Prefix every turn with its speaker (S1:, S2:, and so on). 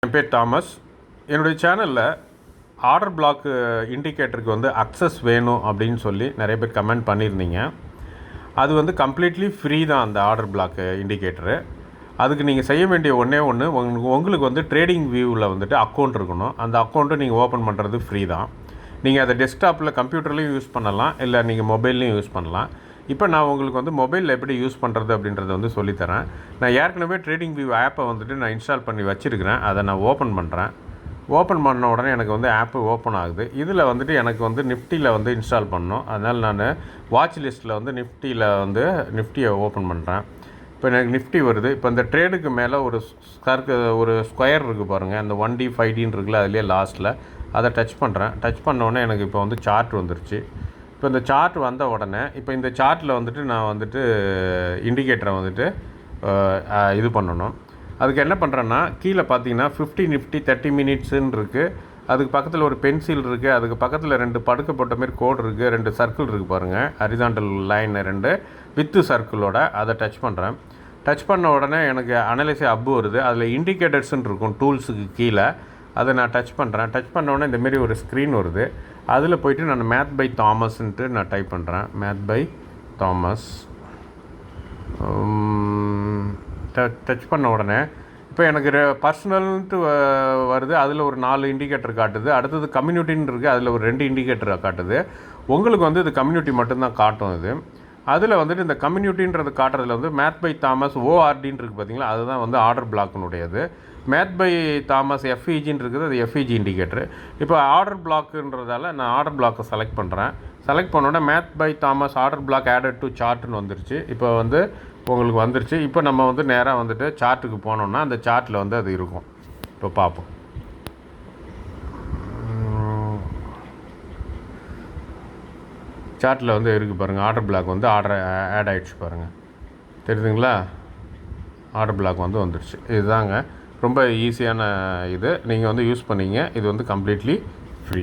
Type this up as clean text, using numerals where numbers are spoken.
S1: என் பேர் தாமஸ். என்னுடைய சேனலில் ஆர்டர் பிளாக் இண்டிகேட்டருக்கு வந்து அக்சஸ் வேணும் அப்படின்னு சொல்லி நிறைய பேர் கமெண்ட் பண்ணியிருந்தீங்க. அது வந்து கம்ப்ளீட்லி ஃப்ரீ தான் அந்த ஆர்டர் பிளாக் இண்டிகேட்டரு. அதுக்கு நீங்கள் செய்ய வேண்டிய ஒன்றே ஒன்று, உங்களுக்கு வந்து ட்ரேடிங் வியூவில் வந்துட்டு அக்கௌண்ட் இருக்கணும். அந்த அக்கௌண்ட்டை நீங்கள் ஓப்பன் பண்ணுறது ஃப்ரீ தான். நீங்கள் அதை டெஸ்க்டாப்பில் கம்ப்யூட்டர்லேயும் யூஸ் பண்ணலாம், இல்லை நீங்கள் மொபைல்லையும் யூஸ் பண்ணலாம். இப்போ நான் உங்களுக்கு வந்து மொபைலில் எப்படி யூஸ் பண்ணுறது அப்படின்றத வந்து சொல்லித்தரேன். நான் ஏற்கனவே ட்ரேடிங் வியூ ஆப்பை வந்துட்டு நான் இன்ஸ்டால் பண்ணி வச்சுருக்கிறேன். அதை நான் ஓப்பன் பண்ணுறேன். ஓப்பன் பண்ண உடனே எனக்கு வந்து ஆப்பு ஓப்பன் ஆகுது. இதில் வந்துட்டு எனக்கு வந்து நிஃப்டியில் வந்து இன்ஸ்டால் பண்ணணும். அதனால் நான் வாட்ச் லிஸ்ட்டில் வந்து நிஃப்டியை ஓப்பன் பண்ணுறேன். இப்போ எனக்கு நிஃப்டி வருது. இப்போ இந்த ட்ரேடுக்கு மேலே ஒரு ஸ்கொயர் இருக்குது பாருங்கள், அந்த 1D 5Dன்னு இருக்குல்ல, அதுலேயே லாஸ்ட்டில் அதை டச் பண்ணுறேன். டச் பண்ணோடனே எனக்கு இப்போ வந்து சார்ட் வந்துருச்சு. இப்போ இந்த சார்ட் வந்த உடனே இப்போ இந்த சார்ட்டில் வந்துட்டு நான் வந்துட்டு இண்டிகேட்டரை வந்துட்டு இது பண்ணணும். அதுக்கு என்ன பண்ணுறேன்னா, கீழே பார்த்தீங்கன்னா 50 நிஃப்டி 30 மினிட்ஸுன்னு இருக்குது. அதுக்கு பக்கத்தில் ஒரு பென்சில் இருக்குது. அதுக்கு பக்கத்தில் 2 படுக்க போட்ட மாரி கோடு இருக்குது, 2 சர்க்கிள் இருக்குது பாருங்கள், ஹரிசாண்டல் லைன் 2 வித்து சர்க்கிளோட. அதை டச் பண்ணுறேன். டச் பண்ண உடனே எனக்கு அனலைஸ் அப்பு வருது. அதில் இண்டிகேட்டர்ஸ்ன்னு இருக்கும் டூல்ஸுக்கு கீழே. அதை நான் டச் பண்ணுறேன். டச் பண்ண உடனே இந்தமாரி ஒரு ஸ்க்ரீன் வருது. அதில் போய்ட்டு நான் மேத் பை தாமஸ்ன்ட்டு நான் டைப் பண்ணுறேன். மேத் பை தாமஸ் டச் பண்ண உடனே இப்போ எனக்கு பர்சனல்ன்ட்டு வருது. அதில் ஒரு 4 இண்டிகேட்டர் காட்டுது. அடுத்தது கம்யூனிட்டின்னு இருக்குது, அதில் ஒரு 2 இண்டிகேட்டர் காட்டுது. உங்களுக்கு வந்து இது கம்யூனிட்டி மட்டும்தான் காட்டும். இது அதில் வந்துட்டு இந்த கம்யூனிட்டின்றது காட்டுறதுல வந்து மேத் பை தாமஸ் ஓஆர்டின்னு இருக்குது பார்த்தீங்களா, அதுதான் வந்து ஆர்டர் பிளாக்கினுடையது. மேத் பை தாமஸ் எஃப்இஜின்னு இருக்குது, அது எஃப்இஜி இண்டிகேட்டர். இப்போ ஆர்டர் பிளாக்குன்றதால நான் ஆர்டர் பிளாக்கை செலக்ட் பண்ணுறேன். செலக்ட் பண்ணோன்னே math by Thomas order block added to சார்ட்னு வந்துருச்சு. இப்போ வந்து உங்களுக்கு வந்துருச்சு. இப்போ நம்ம வந்து நேராக வந்துட்டு சார்ட்டுக்கு போனோம்னா அந்த சார்ட்டில் வந்து அது இருக்கும். இப்போ பார்ப்போம். சார்ட்டில் வந்து இருக்குது பாருங்கள், ஆர்டர் பிளாக் வந்து ஆட் ஆகிடுச்சு பாருங்கள், தெரியுதுங்களா? ஆர்டர் பிளாக் வந்து வந்துடுச்சு. இதுதாங்க ரொம்ப ஈஸியான இது. நீங்கள் வந்து யூஸ் பண்ணிங்க. இது வந்து கம்ப்ளீட்லி ஃப்ரீ.